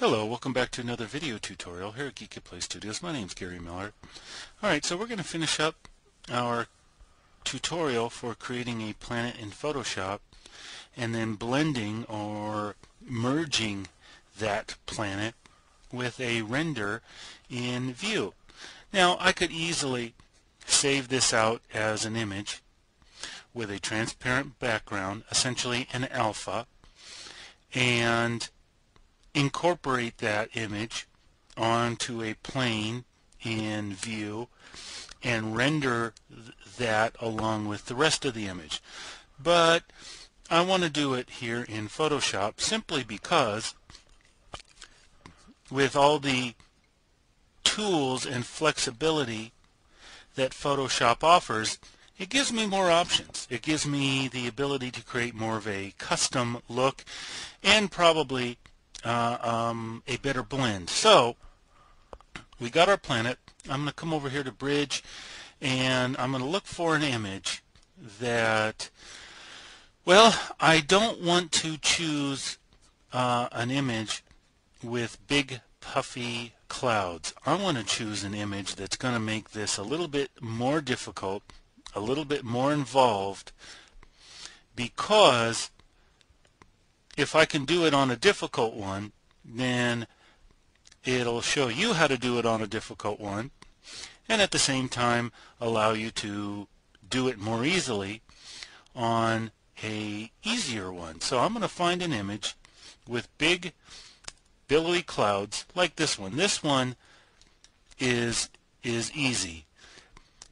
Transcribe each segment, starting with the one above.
Hello, welcome back to another video tutorial here at Geekatplay Studios. My name's Gary Miller. Alright, so we're going to finish up our tutorial for creating a planet in Photoshop and then blending or merging that planet with a render in View. Now, I could easily save this out as an image with a transparent background, essentially an alpha, and incorporate that image onto a plane in View and render that along with the rest of the image. But I want to do it here in Photoshop simply because with all the tools and flexibility that Photoshop offers, it gives me more options. It gives me the ability to create more of a custom look and probably a better blend. So we got our planet. I'm going to come over here to Bridge and I'm going to look for an image that, well, I don't want to choose an image with big puffy clouds. I want to choose an image that's going to make this a little bit more difficult, a little bit more involved, because if I can do it on a difficult one, then it'll show you how to do it on a difficult one and at the same time allow you to do it more easily on a easier one. So I'm going to find an image with big billowy clouds like this one. This one is easy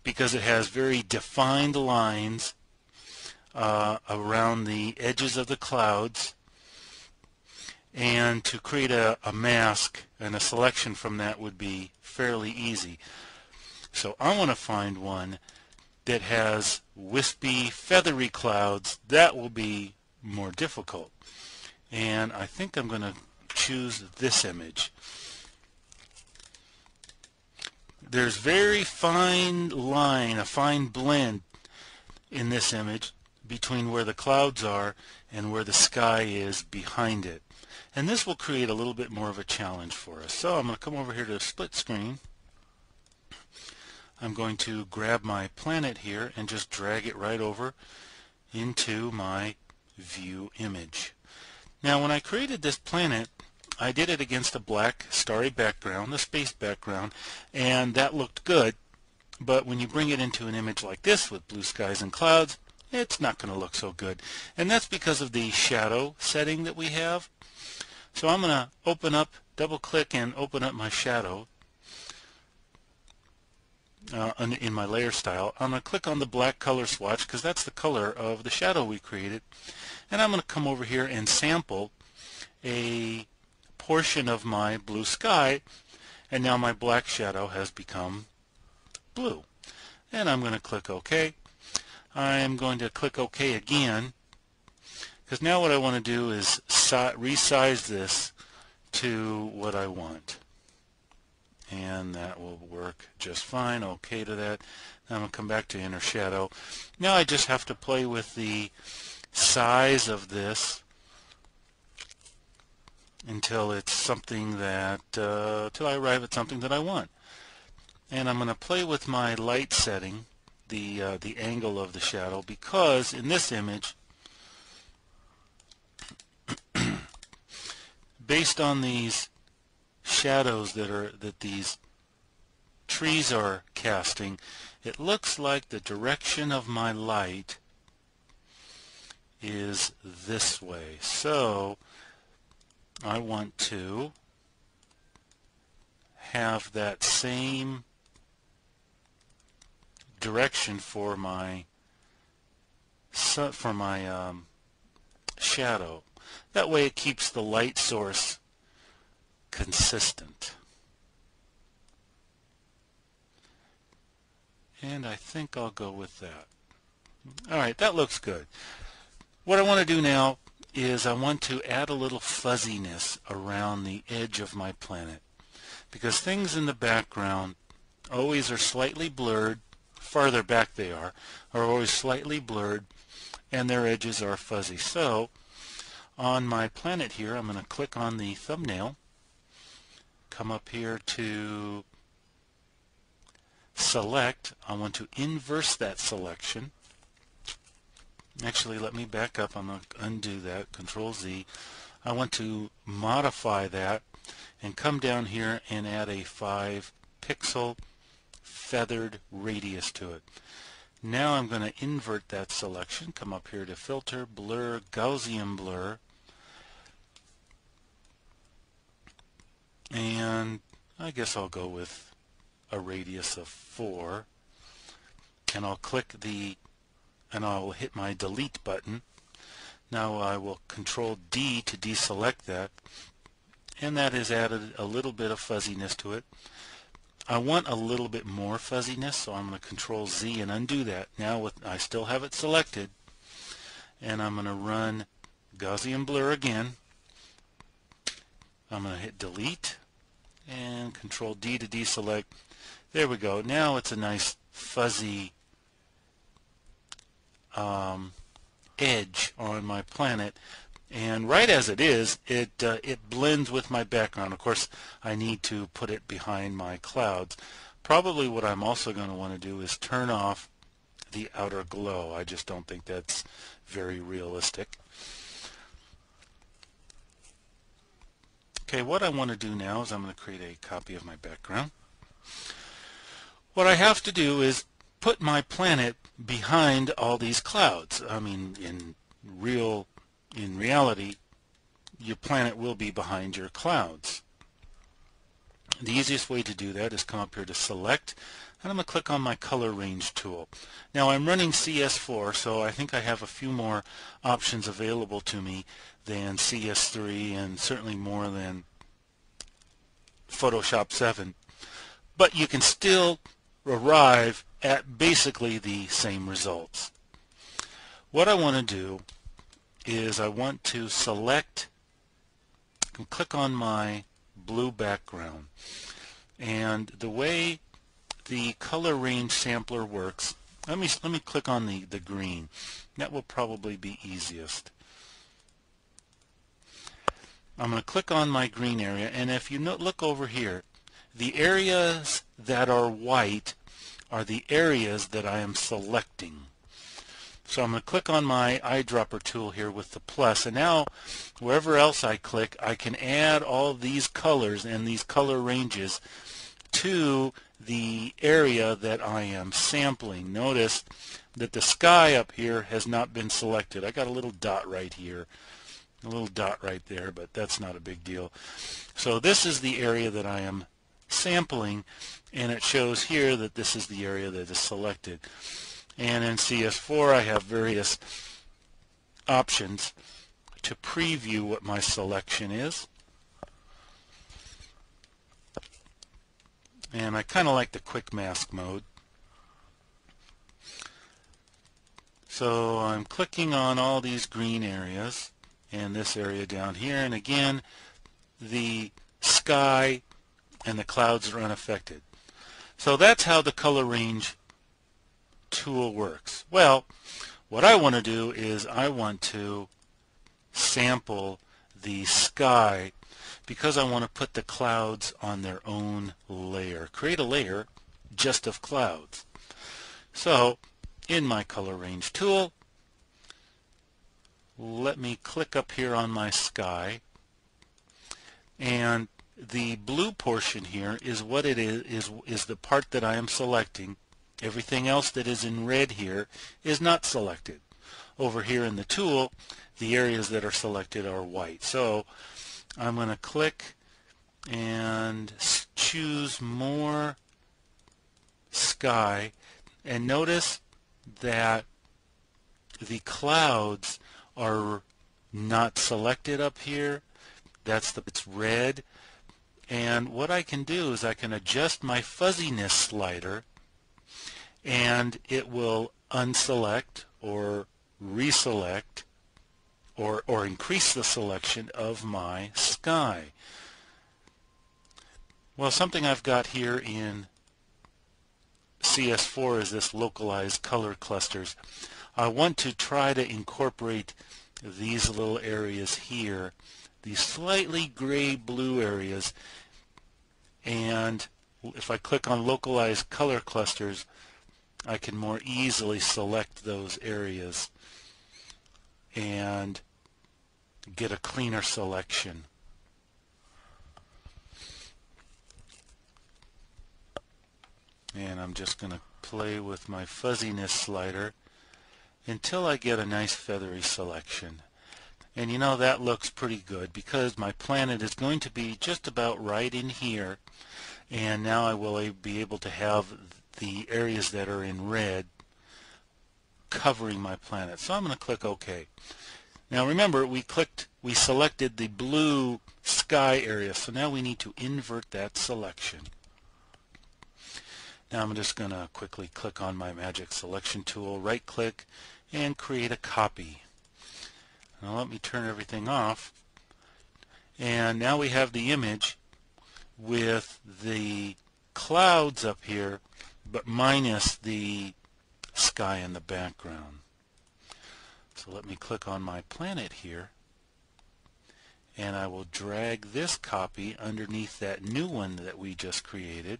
because it has very defined lines around the edges of the clouds, and to create a mask and a selection from that would be fairly easy. So I want to find one that has wispy, feathery clouds. That will be more difficult. And I think I'm going to choose this image. There's very fine line, a fine blend in this image between where the clouds are and where the sky is behind it. And this will create a little bit more of a challenge for us. So I'm going to come over here to split screen. I'm going to grab my planet here and just drag it right over into my View image. Now when I created this planet, I did it against a black starry background, a space background, and that looked good. But when you bring it into an image like this with blue skies and clouds, it's not going to look so good. And that's because of the shadow setting that we have. So I'm going to open up, double click and open up my shadow in my layer style. I'm going to click on the black color swatch because that's the color of the shadow we created. And I'm going to come over here and sample a portion of my blue sky, and now my black shadow has become blue. And I'm going to click OK. I'm going to click OK again, because now what I want to do is resize this to what I want. And that will work just fine. OK to that. Now I'm going to come back to Inner Shadow. Now I just have to play with the size of this until it's something that, till I arrive at something that I want. And I'm going to play with my light setting, the angle of the shadow, because in this image, based on these shadows that these trees are casting, it looks like the direction of my light is this way. So I want to have that same direction for my shadow. That way it keeps the light source consistent. And I think I'll go with that. Alright, that looks good. What I want to do now is I want to add a little fuzziness around the edge of my planet, because things in the background always are slightly blurred. Farther back they are always slightly blurred, and their edges are fuzzy. So on my planet here, I'm going to click on the thumbnail come up here to select. I want to inverse that selection. Actually, let me back up. I'm going to undo that. Control Z. I want to modify that and come down here and add a 5 pixel feathered radius to it. Now I'm going to invert that selection. Come up here to Filter, Blur, Gaussian Blur, and I guess I'll go with a radius of 4, and I'll click and I'll hit my delete button. Now I will Control D to deselect that, and that has added a little bit of fuzziness to it. I want a little bit more fuzziness, so I'm going to Control Z and undo that. Now I still have it selected, and I'm going to run Gaussian Blur again. I'm going to hit delete and Control D to deselect. There we go. Now it's a nice fuzzy edge on my planet, and right as it is, it blends with my background. Of course, I need to put it behind my clouds. Probably what I'm also going to want to do is turn off the outer glow. I just don't think that's very realistic. Okay, what I want to do now is I'm going to create a copy of my background. What I have to do is put my planet behind all these clouds. I mean, in reality, your planet will be behind your clouds. The easiest way to do that is come up here to Select, and I'm going to click on my Color Range tool. Now I'm running CS4, so I think I have a few more options available to me than CS3, and certainly more than Photoshop 7. But you can still arrive at basically the same results. What I want to do is I want to select and click on my blue background, and the way the color range sampler works, let me click on the green. That will probably be easiest. I'm going to click on my green area, and if you look over here, the areas that are white are the areas that I am selecting. So I'm going to click on my eyedropper tool here with the plus, and now wherever else I click, I can add all these colors and these color ranges to the area that I am sampling. Notice that the sky up here has not been selected. I got a little dot right here, a little dot right there, but that's not a big deal. So this is the area that I am sampling, and it shows here that this is the area that is selected. And in CS4 I have various options to preview what my selection is. And I kind of like the quick mask mode. So I'm clicking on all these green areas and this area down here, and again the sky and the clouds are unaffected. So that's how the color range tool works. Well, what I want to do is I want to sample the sky because I want to put the clouds on their own layer. Create a layer just of clouds. So in my color range tool, let me click up here on my sky, and the blue portion here is what it is the part that I am selecting. Everything else that is in red here is not selected. Over here in the tool, the areas that are selected are white. So I'm going to click and choose more sky, and notice that the clouds are not selected up here. It's red. And what I can do is I can adjust my fuzziness slider, and it will unselect or reselect or increase the selection of my sky. Well, something I've got here in CS4 is this localized color clusters. I want to try to incorporate these little areas here, these slightly gray blue areas, and if I click on localize color clusters, I can more easily select those areas and get a cleaner selection. And I'm just going to play with my fuzziness slider until I get a nice feathery selection. And you know, that looks pretty good because my planet is going to be just about right in here, and now I will be able to have the areas that are in red covering my planet. So I'm going to click OK. Now remember, we selected the blue sky area, so now we need to invert that selection. Now I'm just going to quickly click on my magic selection tool, right click, and create a copy. Now let me turn everything off, and now we have the image with the clouds up here but minus the sky in the background. So let me click on my planet here, and I will drag this copy underneath that new one that we just created.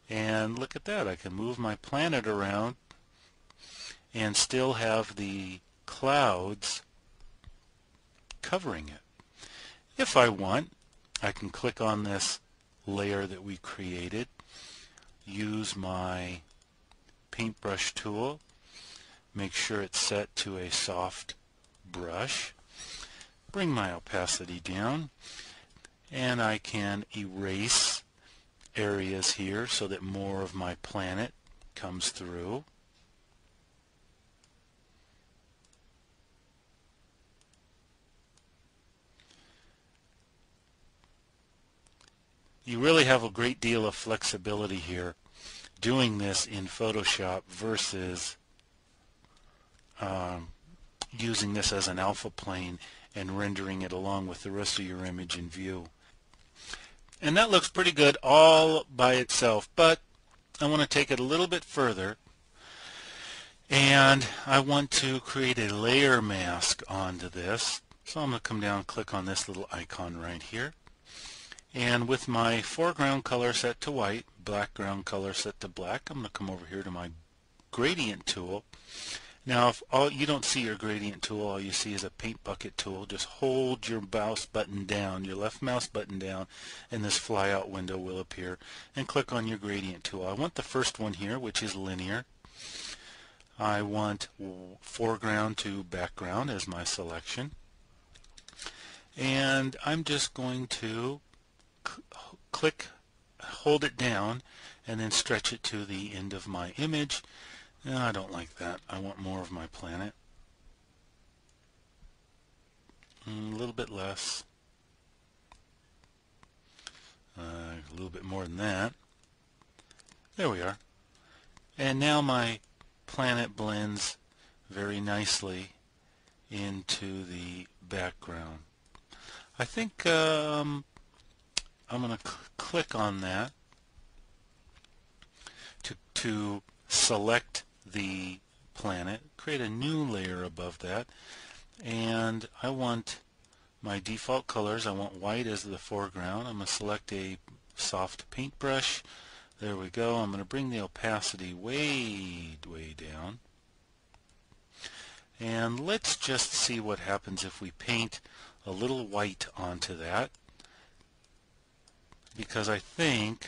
And look at that, I can move my planet around and still have the clouds covering it. If I want, I can click on this layer that we created, use my paintbrush tool, make sure it's set to a soft brush, bring my opacity down, and I can erase areas here so that more of my planet comes through. You really have a great deal of flexibility here doing this in Photoshop versus using this as an alpha plane and rendering it along with the rest of your image in view. And that looks pretty good all by itself, but I want to take it a little bit further, and I want to create a layer mask onto this. So I'm going to come down and click on this little icon right here. And with my foreground color set to white, background color set to black, I'm going to come over here to my gradient tool. Now, if you don't see your gradient tool, all you see is a paint bucket tool, just hold your mouse button down, your left mouse button down, and this flyout window will appear, and click on your gradient tool. I want the first one here, which is linear. I want foreground to background as my selection. And I'm just going to hold it down, and then stretch it to the end of my image. No, I don't like that. I want more of my planet. A little bit less. A little bit more than that. There we are. And now my planet blends very nicely into the background. I think I'm going to click on that to select the planet, create a new layer above that, and I want my default colors. I want white as the foreground. I'm going to select a soft paintbrush. There we go. I'm going to bring the opacity way down, and let's just see what happens if we paint a little white onto that, because I think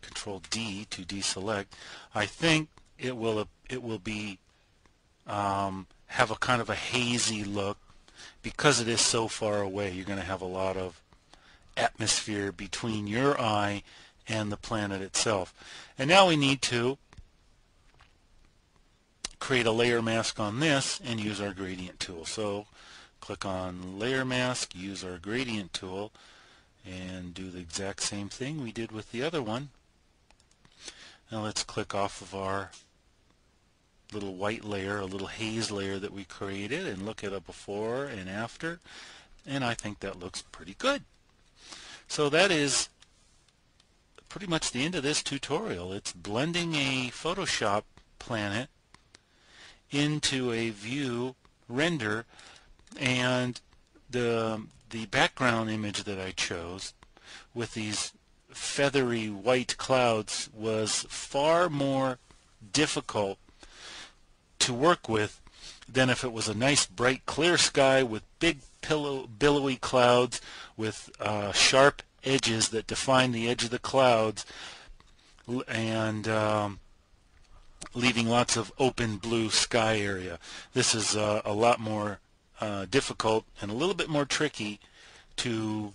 Control D to deselect, I think it will be have a kind of a hazy look because it is so far away. You're going to have a lot of atmosphere between your eye and the planet itself. And now we need to create a layer mask on this and use our gradient tool. So click on layer mask, use our gradient tool, and do the exact same thing we did with the other one. Now let's click off of our little white layer, a little haze layer that we created, and look at a before and after, and I think that looks pretty good. So that is pretty much the end of this tutorial. It's blending a Photoshop planet into a view render, and the the background image that I chose with these feathery white clouds was far more difficult to work with than if it was a nice bright clear sky with big billowy clouds with sharp edges that define the edge of the clouds and leaving lots of open blue sky area. This is a lot more difficult and a little bit more tricky to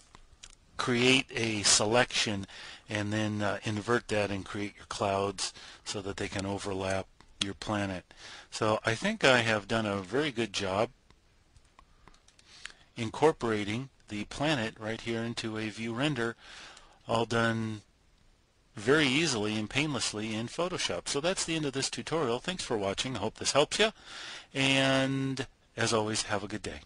create a selection and then invert that and create your clouds so that they can overlap your planet. So I think I have done a very good job incorporating the planet right here into a view render, all done very easily and painlessly in Photoshop. So that's the end of this tutorial. Thanks for watching. I hope this helps you, and as always, have a good day.